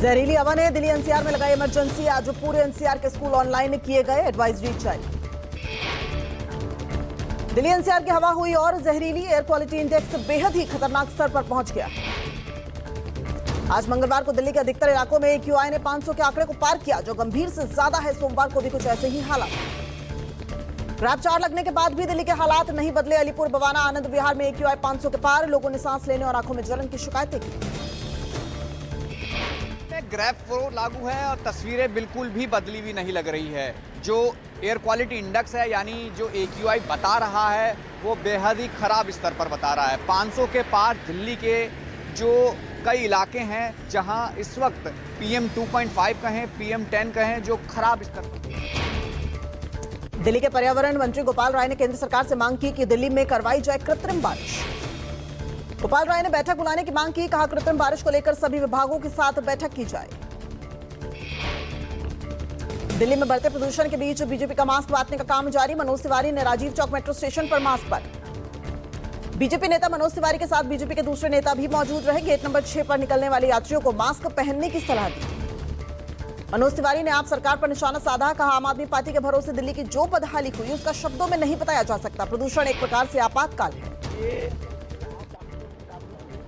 जहरीली हवा ने दिल्ली एनसीआर में लगाई इमरजेंसी। आज पूरे एनसीआर के स्कूल ऑनलाइन किए गए, एडवाइजरी जारी। दिल्ली एनसीआर की हवा हुई और जहरीली। एयर क्वालिटी इंडेक्स बेहद ही खतरनाक स्तर पर पहुंच गया। आज मंगलवार को दिल्ली के अधिकतर इलाकों में AQI ने 500 के आंकड़े को पार किया, जो गंभीर से ज्यादा है। सोमवार को भी कुछ ऐसे ही हालात। ग्रैप 4 लगने के बाद भी दिल्ली के हालात नहीं बदले। अलीपुर, बवाना, आनंद विहार में AQI 500 के पार। लोगों ने सांस लेने और आंखों में जलन की शिकायतें की। ग्रैप 4 लागू है और तस्वीरें बिल्कुल भी बदली हुई नहीं लग रही है। जो एयर क्वालिटी इंडेक्स है, यानी जो AQI बता रहा है, वो बेहद ही खराब स्तर पर बता रहा है। 500 के पार दिल्ली के जो कई इलाके हैं, जहां इस वक्त PM 2.5 कहें, PM 10 कहें, जो खराब स्तर पर। दिल्ली के पर्यावरण मंत्री गोपाल राय ने केंद्र सरकार से मांग की कि दिल्ली में करवाई जाए कृत्रिम बारिश। गोपाल राय ने बैठक बुलाने की मांग की। कहा, कृत्रिम बारिश को लेकर सभी विभागों के साथ बैठक की जाए। दिल्ली में बढ़ते प्रदूषण के बीच बीजेपी का मास्क बांटने का काम जारी। मनोज तिवारी ने राजीव चौक मेट्रो स्टेशन पर मास्क बांटे। बीजेपी नेता मनोज तिवारी के साथ बीजेपी के दूसरे नेता भी मौजूद रहे। गेट नंबर 6 पर निकलने वाले यात्रियों को मास्क पहनने की सलाह दी। मनोज तिवारी ने आप सरकार पर निशाना साधा। कहा, आम आदमी पार्टी के भरोसे दिल्ली की जो बदहाली हुई, उसका शब्दों में नहीं बताया जा सकता। प्रदूषण एक प्रकार से आपातकाल है।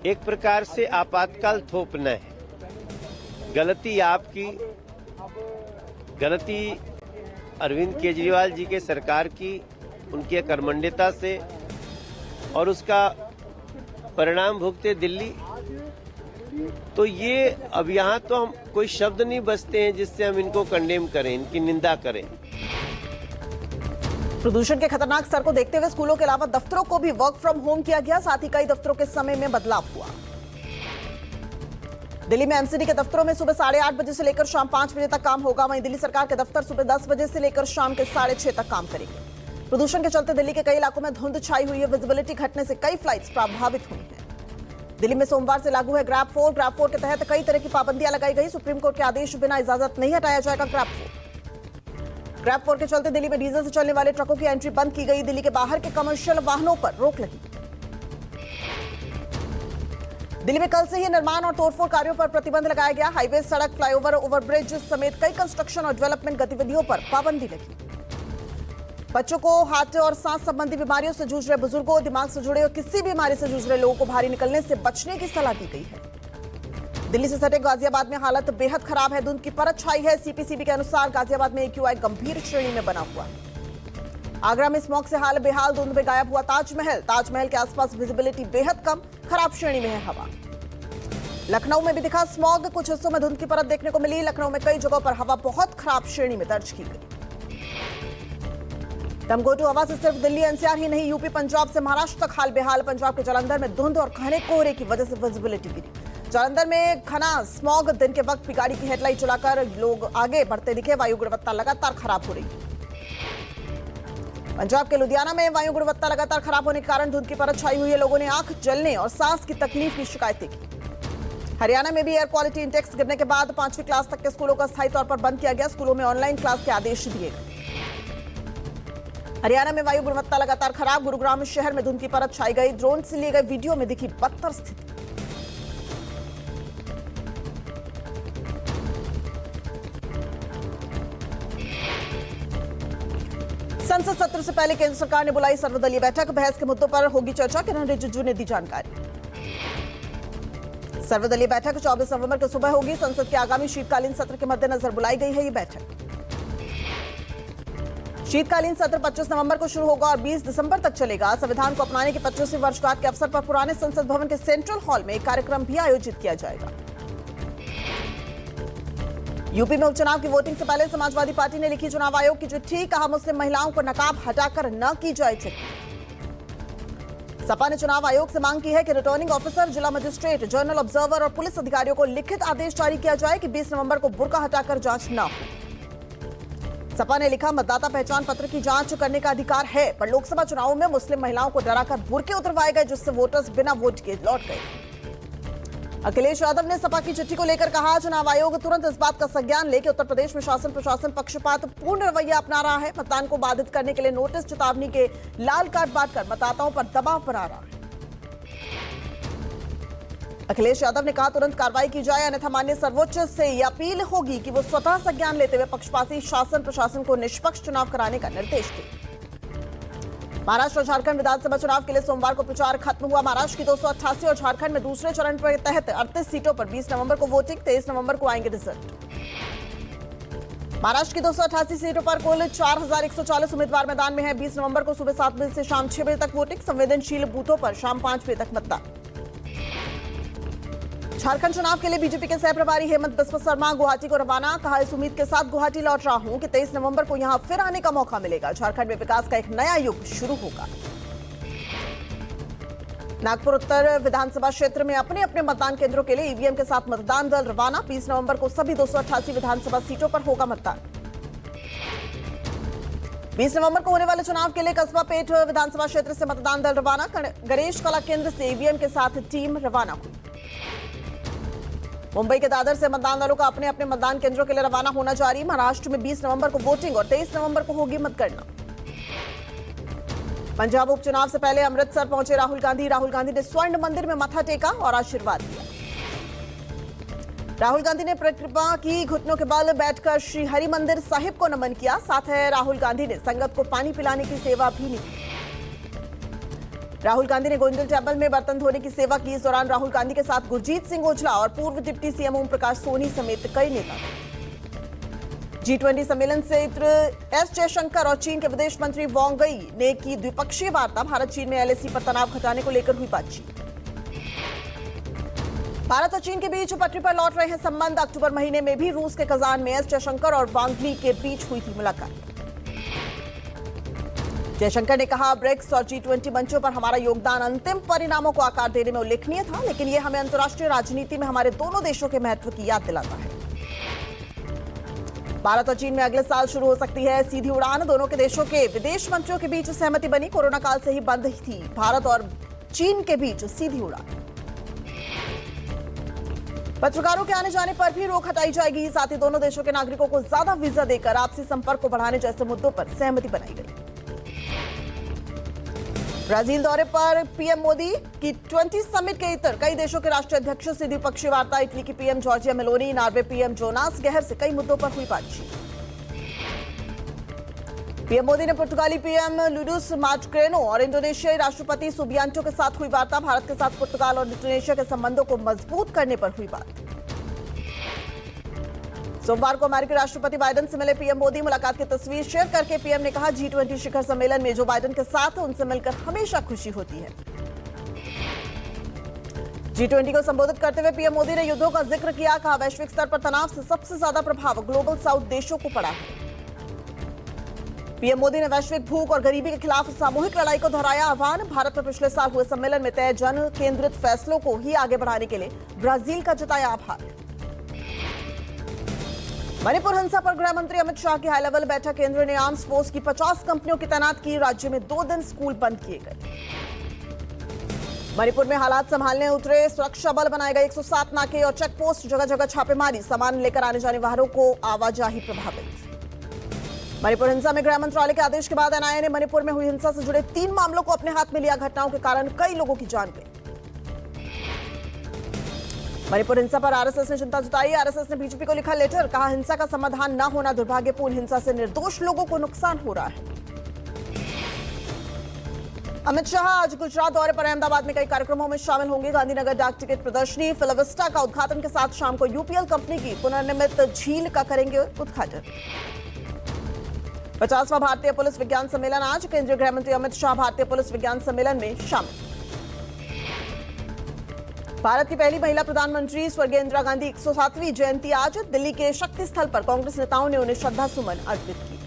एक प्रकार से आपातकाल थोपना है। गलती आपकी, गलती अरविंद केजरीवाल जी के सरकार की, उनकी कर्मण्यता से, और उसका परिणाम भुगते दिल्ली। तो ये अब यहाँ तो हम कोई शब्द नहीं बचते हैं जिससे हम इनको कंडेम करें, इनकी निंदा करें। प्रदूषण के खतरनाक स्तर को देखते हुए स्कूलों के अलावा दफ्तरों को भी वर्क फ्रॉम होम किया गया। साथ ही कई दफ्तरों के समय में बदलाव हुआ। दिल्ली में MCD के दफ्तरों में सुबह 8:30 बजे से लेकर शाम 5 बजे तक काम होगा। वहीं दिल्ली सरकार के दफ्तर सुबह 10 बजे से लेकर शाम के 6:30 तक काम करेंगे। प्रदूषण के चलते दिल्ली के कई इलाकों में धुंध छाई हुई है। विजिबिलिटी घटने से कई फ्लाइट्स प्रभावित हुई हैं। दिल्ली में सोमवार से लागू है ग्रैप 4। ग्रैप 4 के तहत कई तरह की पाबंदियां लगाई गई। सुप्रीम कोर्ट के आदेश बिना इजाजत नहीं हटाया जाएगा ग्रैप 4। ग्रैप 4 के चलते दिल्ली में डीजल से चलने वाले ट्रकों की एंट्री बंद की गई। दिल्ली के बाहर के कमर्शियल वाहनों पर रोक लगी। दिल्ली में कल से ही निर्माण और तोड़फोड़ कार्यों पर प्रतिबंध लगाया गया। हाईवे, सड़क, फ्लाईओवर, ओवरब्रिज समेत कई कंस्ट्रक्शन और डेवलपमेंट गतिविधियों पर पाबंदी लगी। बच्चों को हार्ट और सांस संबंधी बीमारियों से जूझ रहे बुजुर्गों, दिमाग से जुड़े और किसी बीमारी से जूझ रहे लोगों को बाहर निकलने से बचने की सलाह दी गई है। दिल्ली से सटे गाजियाबाद में हालत बेहद खराब है। धुंध की परत छाई है। CPCB के अनुसार गाजियाबाद में AQI गंभीर श्रेणी में बना हुआ है। आगरा में स्मॉग से हाल बेहाल। धुंध में गायब हुआ ताजमहल। ताजमहल के आसपास विजिबिलिटी बेहद कम, खराब श्रेणी में है हवा। लखनऊ में भी दिखा स्मॉग। कुछ हिस्सों में धुंध की परत देखने को मिली। लखनऊ में कई जगहों पर हवा बहुत खराब श्रेणी में दर्ज की गई। दमघोटू हवा से सिर्फ दिल्ली NCR ही नहीं, यूपी, पंजाब से महाराष्ट्र तक हाल बेहाल। पंजाब के जालंधर में धुंध और घने कोहरे की वजह से विजिबिलिटी गिरी। जालंधर में घना स्मॉग। दिन के वक्त भी गाड़ी की हेडलाइट जलाकर लोग आगे बढ़ते दिखे। वायु गुणवत्ता लगातार खराब हो रही है। पंजाब के लुधियाना में वायु गुणवत्ता लगातार खराब होने के कारण धुंध की परत छाई हुई है। लोगों ने आंख जलने और सांस की तकलीफ की शिकायतें की। हरियाणा में भी एयर क्वालिटी इंडेक्स गिरने के बाद 5वीं क्लास तक के स्कूलों का स्थायी तौर पर बंद किया गया। स्कूलों में ऑनलाइन क्लास के आदेश दिए गए। हरियाणा में वायु गुणवत्ता लगातार खराब। गुरुग्राम शहर में धुंध की परत छाई गई। ड्रोन से लिए गए वीडियो में दिखी बदतर स्थिति। संसद सत्र से पहले केंद्र सरकार ने बुलाई सर्वदलीय बैठक। बहस के मुद्दों पर होगी चर्चा। किरण रिजिजू ने दी जानकारी। सर्वदलीय बैठक 24 नवंबर को सुबह होगी। संसद के आगामी शीतकालीन सत्र के मद्देनजर बुलाई गई है ये बैठक। शीतकालीन सत्र 25 नवंबर को शुरू होगा और 20 दिसंबर तक चलेगा। संविधान को अपनाने की 25वीं वर्षगांठ के अवसर पर पुराने संसद भवन के सेंट्रल हॉल में एक कार्यक्रम भी आयोजित किया जाएगा। यूपी में उपचुनाव की वोटिंग से पहले समाजवादी पार्टी ने लिखी चुनाव आयोग की चिट्ठी। कहा, मुस्लिम महिलाओं को नकाब हटाकर न की जाए चेक। सपा ने चुनाव आयोग से मांग की है कि रिटर्निंग ऑफिसर, जिला मजिस्ट्रेट, जर्नल ऑब्जर्वर और पुलिस अधिकारियों को लिखित आदेश जारी किया जाए कि 20 नवंबर को बुर्का हटाकर जांच न हो। सपा ने लिखा, मतदाता पहचान पत्र की जांच करने का अधिकार है, पर लोकसभा चुनावों में मुस्लिम महिलाओं को डराकर बुर्के उतरवाए गए, जिससे वोटर्स बिना वोट के लौट गए। अखिलेश यादव ने सपा की चिट्ठी को लेकर कहा, चुनाव आयोग तुरंत इस बात का संज्ञान ले कि उत्तर प्रदेश में शासन प्रशासन पक्षपात पूर्ण रवैया अपना रहा है। मतदान को बाधित करने के लिए नोटिस, चेतावनी के लाल कार्ड बांटकर मतदाताओं पर दबाव बना रहा है। अखिलेश यादव ने कहा तुरंत कार्रवाई की जाए, अन्यथा माननीय सर्वोच्च से यह अपील होगी कि वो स्वतः संज्ञान लेते हुए पक्षपाती शासन प्रशासन को निष्पक्ष चुनाव कराने का निर्देश दे। महाराष्ट्र और झारखंड विधानसभा चुनाव के लिए सोमवार को प्रचार खत्म हुआ। महाराष्ट्र की 288 और झारखंड में दूसरे चरण के तहत 38 सीटों पर 20 नवंबर को वोटिंग, 23 नवंबर को आएंगे रिजल्ट। महाराष्ट्र की 288 सीटों पर कुल 4140 उम्मीदवार मैदान में हैं। 20 नवंबर को सुबह 7 बजे से शाम 6 बजे तक वोटिंग, संवेदनशील बूथों पर शाम 5 बजे तक मतदान। झारखंड चुनाव के लिए बीजेपी के सह प्रभारी हेमंत बिस्वा शर्मा गुवाहाटी को रवाना। कहा इस उम्मीद के साथ गुवाहाटी लौट रहा हूं कि 23 नवंबर को यहां फिर आने का मौका मिलेगा। झारखंड में विकास का एक नया युग शुरू होगा। नागपुर उत्तर विधानसभा क्षेत्र में अपने अपने मतदान केंद्रों के लिए ईवीएम के साथ मतदान दल रवाना। 20 नवंबर को सभी 288 विधानसभा सीटों पर होगा मतदान। 20 नवंबर को होने वाले चुनाव के लिए कस्बा पेठ विधानसभा क्षेत्र से मतदान दल रवाना। गणेश कला केंद्र से ईवीएम के साथ टीम रवाना हुई। मुंबई के दादर से मतदान दलों का अपने अपने मतदान केंद्रों के लिए रवाना होना जारी। महाराष्ट्र में 20 नवंबर को वोटिंग और 23 नवंबर को होगी मतगणना। पंजाब उपचुनाव से पहले अमृतसर पहुंचे राहुल गांधी। राहुल गांधी ने स्वर्ण मंदिर में माथा टेका और आशीर्वाद दिया। राहुल गांधी ने परिक्रमा की, घुटनों के बल बैठकर श्री हरि मंदिर साहिब को नमन किया। साथ है राहुल गांधी ने संगत को पानी पिलाने की सेवा भी निभाई। राहुल गांधी ने गोविंदल टेम्पल में बर्तन धोने की सेवा की। इस दौरान राहुल गांधी के साथ गुरजीत सिंह ओझला और पूर्व डिप्टी सीएम ओम प्रकाश सोनी समेत कई नेता। G20 सम्मेलन से एस जयशंकर और चीन के विदेश मंत्री वांग यी ने की द्विपक्षीय वार्ता। भारत चीन में एलएसी पर तनाव घटाने को लेकर हुई बातचीत। भारत और चीन के बीच पटरी पर लौट रहे हैं संबंध। अक्टूबर महीने में भी रूस के कजान में एस जयशंकर और वांग यी के बीच हुई थी मुलाकात। जयशंकर ने कहा ब्रिक्स और G20 मंचों पर हमारा योगदान अंतिम परिणामों को आकार देने में उल्लेखनीय था, लेकिन यह हमें अंतर्राष्ट्रीय राजनीति में हमारे दोनों देशों के महत्व की याद दिलाता है। भारत और चीन में अगले साल शुरू हो सकती है सीधी उड़ान। दोनों के देशों के विदेश मंत्रियों के बीच सहमति बनी। कोरोना काल से ही बंद थी भारत और चीन के बीच सीधी उड़ान। पत्रकारों के आने जाने पर भी रोक हटाई जाएगी। साथ ही दोनों देशों के नागरिकों को ज्यादा वीजा देकर आपसी संपर्क को बढ़ाने जैसे मुद्दों पर सहमति बनाई गई। ब्राजील दौरे पर पीएम मोदी की G20 समिट के इतर कई देशों के राष्ट्रीय अध्यक्षों से द्विपक्षीय वार्ता। इटली की PM Giorgia Meloni, Norway PM Jonas Gahr से कई मुद्दों पर हुई बातचीत। पीएम मोदी ने पुर्तगाली पीएम लुडुस मार्टग्रेनो और इंडोनेशियाई राष्ट्रपति सुबियांटो के साथ हुई वार्ता। भारत के साथ पुर्तगाल और इंडोनेशिया के संबंधों को मजबूत करने पर हुई बात। सोमवार को अमेरिकी राष्ट्रपति बाइडेन से मिले पीएम मोदी। मुलाकात की तस्वीर शेयर करके पीएम ने कहा G20 शिखर सम्मेलन में जो बाइडेन के साथ उनसे मिलकर हमेशा खुशी होती है। G20 को संबोधित करते हुए पीएम मोदी ने युद्धों का जिक्र किया। कहा वैश्विक स्तर पर तनाव से सबसे ज्यादा प्रभाव ग्लोबल साउथ देशों को पड़ा है। पीएम मोदी ने वैश्विक भूख और गरीबी के खिलाफ सामूहिक लड़ाई को दोहराया आह्वान। भारत में पिछले साल हुए सम्मेलन में तय जन केंद्रित फैसलों को ही आगे बढ़ाने के लिए ब्राजील का जताया आभार। मणिपुर हिंसा पर गृह मंत्री अमित शाह की हाई लेवल बैठक। केंद्र ने आर्म्स फोर्स की 50 कंपनियों की तैनात की। राज्य में 2 दिन स्कूल बंद किए गए। मणिपुर में हालात संभालने उतरे सुरक्षा बल बनाए गए। 107 नाके और चेक पोस्ट, जगह जगह छापेमारी। सामान लेकर आने जाने वालों को आवाजाही प्रभावित। मणिपुर हिंसा में गृह मंत्रालय के आदेश के बाद एनआईए ने मणिपुर में हुई हिंसा से जुड़े 3 मामलों को अपने हाथ में लिया। घटनाओं के कारण कई लोगों की जान गई। मणिपुर हिंसा पर आरएसएस ने चिंता जताई। आरएसएस ने बीजेपी को लिखा लेटर। कहा हिंसा का समाधान न होना दुर्भाग्यपूर्ण। हिंसा से निर्दोष लोगों को नुकसान हो रहा है। अमित शाह आज गुजरात दौरे पर अहमदाबाद में कई कार्यक्रमों में शामिल होंगे। गांधीनगर डाक टिकट प्रदर्शनी, फिलाविस्टा का उद्घाटन के साथ शाम को यूपीएल कंपनी की पुनर्निर्मित झील का करेंगे उद्घाटन। 50वां भारतीय पुलिस विज्ञान सम्मेलन आज। केंद्रीय गृह मंत्री अमित शाह भारतीय पुलिस विज्ञान सम्मेलन में शामिल। भारत की पहली महिला प्रधानमंत्री स्वर्गीय इंदिरा गांधी 107वीं जयंती आज। दिल्ली के शक्ति स्थल पर कांग्रेस नेताओं ने उन्हें श्रद्धा सुमन अर्पित की।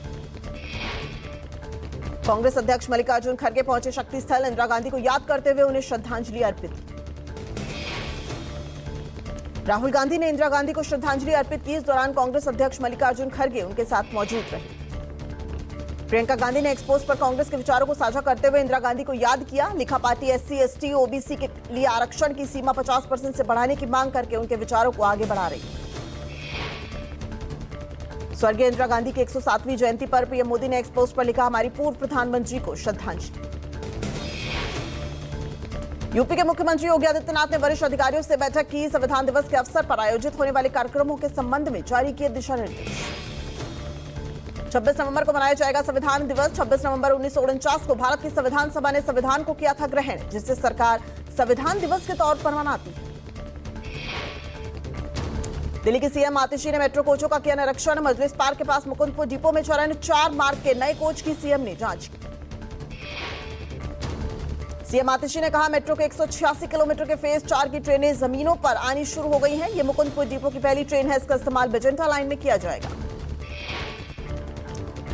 कांग्रेस अध्यक्ष मल्लिकार्जुन खड़गे पहुंचे शक्ति स्थल। इंदिरा गांधी को याद करते हुए उन्हें श्रद्धांजलि अर्पित की। राहुल गांधी ने इंदिरा गांधी को श्रद्धांजलि अर्पित की। इस दौरान कांग्रेस अध्यक्ष मल्लिकार्जुन खड़गे उनके साथ मौजूद रहे। प्रियंका गांधी ने एक्सपोज पर कांग्रेस के विचारों को साझा करते हुए इंदिरा गांधी को याद किया। लिखा पार्टी SC, ST, OBC के लिए आरक्षण की सीमा 50% से बढ़ाने की मांग करके उनके विचारों को आगे बढ़ा रही है। स्वर्गीय इंदिरा गांधी की 107वीं जयंती पर पीएम मोदी ने एक्सपोज पर लिखा हमारी पूर्व प्रधानमंत्री को श्रद्धांजलि। यूपी के मुख्यमंत्री योगी आदित्यनाथ ने वरिष्ठ अधिकारियों से बैठक की। संविधान दिवस के अवसर पर आयोजित होने वाले कार्यक्रमों के संबंध में जारी किए दिशा निर्देश। 26 नवंबर को मनाया जाएगा संविधान दिवस। 26 नवंबर 1949 को भारत की संविधान सभा ने संविधान को किया था ग्रहण, जिससे सरकार संविधान दिवस के तौर पर मनाती है। दिल्ली की सीएम आतिशी ने मेट्रो कोचों का किया निरीक्षण। मजलिस पार्क के पास मुकुंदपुर डिपो में चरण 4 मार्ग के नए कोच की सीएम ने जांच की। सीएम आतिशी ने कहा, मेट्रो के 186 किलोमीटर के फेज 4 की ट्रेनें जमीनों पर आनी शुरू हो गई हैं। ये मुकुंदपुर डिपो की पहली ट्रेन है। इसका इस्तेमाल बेजेंटा लाइन में किया जाएगा।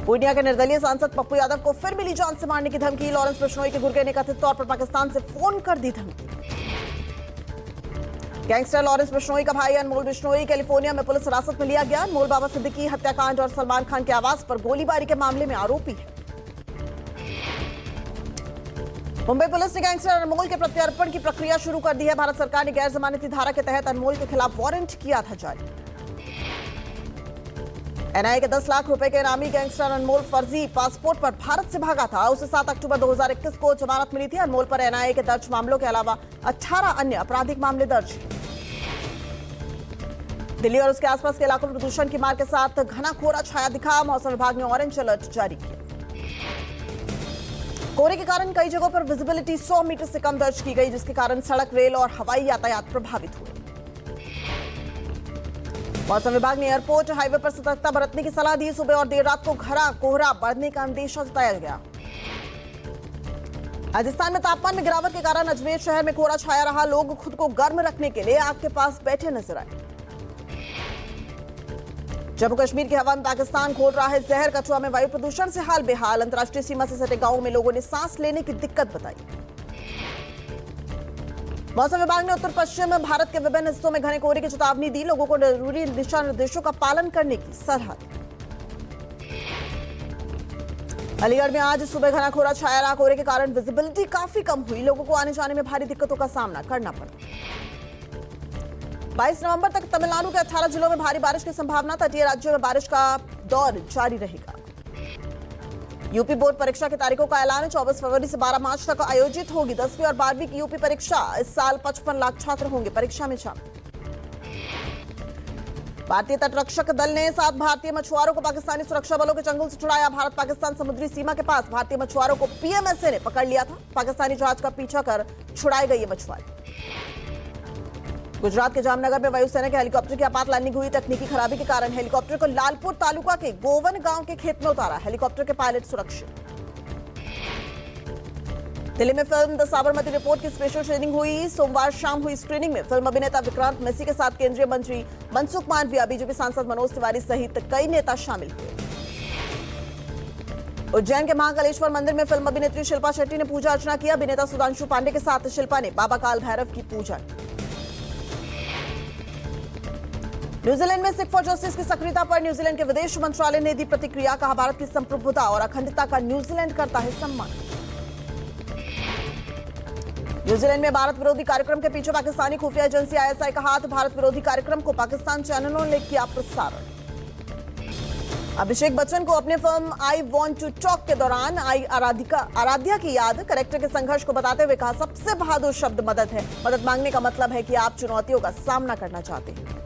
पूर्णिया के निर्दलीय सांसद पप्पू यादव को फिर मिली जान से मारने की धमकी। लॉरेंस बिश्नोई के गुर्गे ने कथित तौर पर पाकिस्तान से फोन कर दी धमकी। गैंगस्टर लॉरेंस बिश्नोई का भाई अनमोल बिश्नोई कैलिफोर्निया में पुलिस हिरासत में लिया गया। अनमोल बाबा सिद्दीकी हत्याकांड और सलमान खान के आवास पर गोलीबारी के मामले में आरोपी है। मुंबई पुलिस ने गैंगस्टर अनमोल के प्रत्यर्पण की प्रक्रिया शुरू कर दी है। भारत सरकार ने गैर जमानती धारा के तहत अनमोल के खिलाफ वारंट किया था जारी। एनआईए के 10 लाख रुपए के इनामी गैंगस्टर अनमोल फर्जी पासपोर्ट पर भारत से भागा था। उसे 7 अक्टूबर 2021 को जमानत मिली थी। अनमोल पर एनआईए के दर्ज मामलों के अलावा 18 अन्य आपराधिक मामले दर्ज हैं। दिल्ली और उसके आसपास के इलाकों में प्रदूषण की मार के साथ घना कोहरा छाया दिखा। मौसम विभाग ने ऑरेंज अलर्ट जारी किया। कोहरे के कारण कई जगहों पर विजिबिलिटी 100 मीटर से कम दर्ज की गई, जिसके कारण सड़क, रेल और हवाई यातायात प्रभावित हुए। मौसम विभाग ने एयरपोर्ट, हाईवे पर सतर्कता बरतने की सलाह दी। सुबह और देर रात को घना कोहरा बढ़ने का अंदेशा जताया गया। राजस्थान में तापमान में गिरावट के कारण अजमेर शहर में कोहरा छाया रहा। लोग खुद को गर्म रखने के लिए आग के पास बैठे नजर आए। जम्मू कश्मीर की हवा में पाकिस्तान खोल रहा है जहर। कठुआ में वायु प्रदूषण से हाल बेहाल। अंतर्राष्ट्रीय सीमा से सटे गांवों में लोगों ने सांस लेने की दिक्कत बताई। मौसम विभाग ने उत्तर पश्चिम भारत के विभिन्न हिस्सों में घने कोहरे की चेतावनी दी। लोगों को जरूरी दिशा निर्देशों का पालन करने की सलाह दी। अलीगढ़ में आज सुबह घना कोहरा छाया रहा। कोहरे के कारण विजिबिलिटी काफी कम हुई। लोगों को आने जाने में भारी दिक्कतों का सामना करना पड़ा। 22 नवंबर तक तमिलनाडु के 18 जिलों में भारी बारिश की संभावना। तटीय राज्यों में बारिश का दौर जारी रहेगा। यूपी बोर्ड परीक्षा की तारीखों का ऐलान 24 फरवरी से 12 मार्च तक आयोजित होगी। 10वीं और 12वीं की यूपी परीक्षा। इस साल 55 लाख छात्र होंगे परीक्षा में शामिल। भारतीय तटरक्षक दल ने 7 भारतीय मछुआरों को पाकिस्तानी सुरक्षा बलों के चंगुल से छुड़ाया। भारत पाकिस्तान समुद्री सीमा के पास भारतीय मछुआरों को पीएमएसए ने पकड़ लिया था। पाकिस्तानी जहाज का पीछा कर छुड़ाए गए ये मछुआरे। गुजरात के जामनगर में वायुसेना के हेलीकॉप्टर की आपात लैंडिंग हुई। तकनीकी खराबी के कारण हेलीकॉप्टर को लालपुर तालुका के गोवन गांव के खेत में उतारा। हेलीकॉप्टर के पायलट सुरक्षित। दिल्ली में फिल्म द साबरमती रिपोर्ट की स्पेशल स्क्रीनिंग हुई। सोमवार शाम हुई स्क्रीनिंग में फिल्म अभिनेता विक्रांत मैसी के साथ केंद्रीय मंत्री मनसुख मांडविया, बीजेपी सांसद मनोज तिवारी सहित कई नेता शामिल हुए। उज्जैन के महाकालेश्वर मंदिर में फिल्म अभिनेत्री शिल्पा शेट्टी ने पूजा अर्चना की। अभिनेता सुधांशु पांडे के साथ शिल्पा ने बाबा काल भैरव की पूजा की। न्यूजीलैंड में सिख फॉर जस्टिस की सक्रियता पर न्यूजीलैंड के विदेश मंत्रालय ने दी प्रतिक्रिया। कहा, भारत की संप्रभुता और अखंडता का न्यूजीलैंड करता है सम्मान। न्यूजीलैंड में भारत विरोधी कार्यक्रम के पीछे पाकिस्तानी खुफिया एजेंसी आईएसआई का हाथ। भारत विरोधी कार्यक्रम को पाकिस्तान चैनलों ने किया प्रसारण। अभिषेक बच्चन को अपनी film I want to talk के दौरान आई आराध्या की याद। कैरेक्टर के संघर्ष को बताते हुए कहा, सबसे बहादुर शब्द मदद है। मदद मांगने का मतलब है कि आप चुनौतियों का सामना करना चाहते हैं।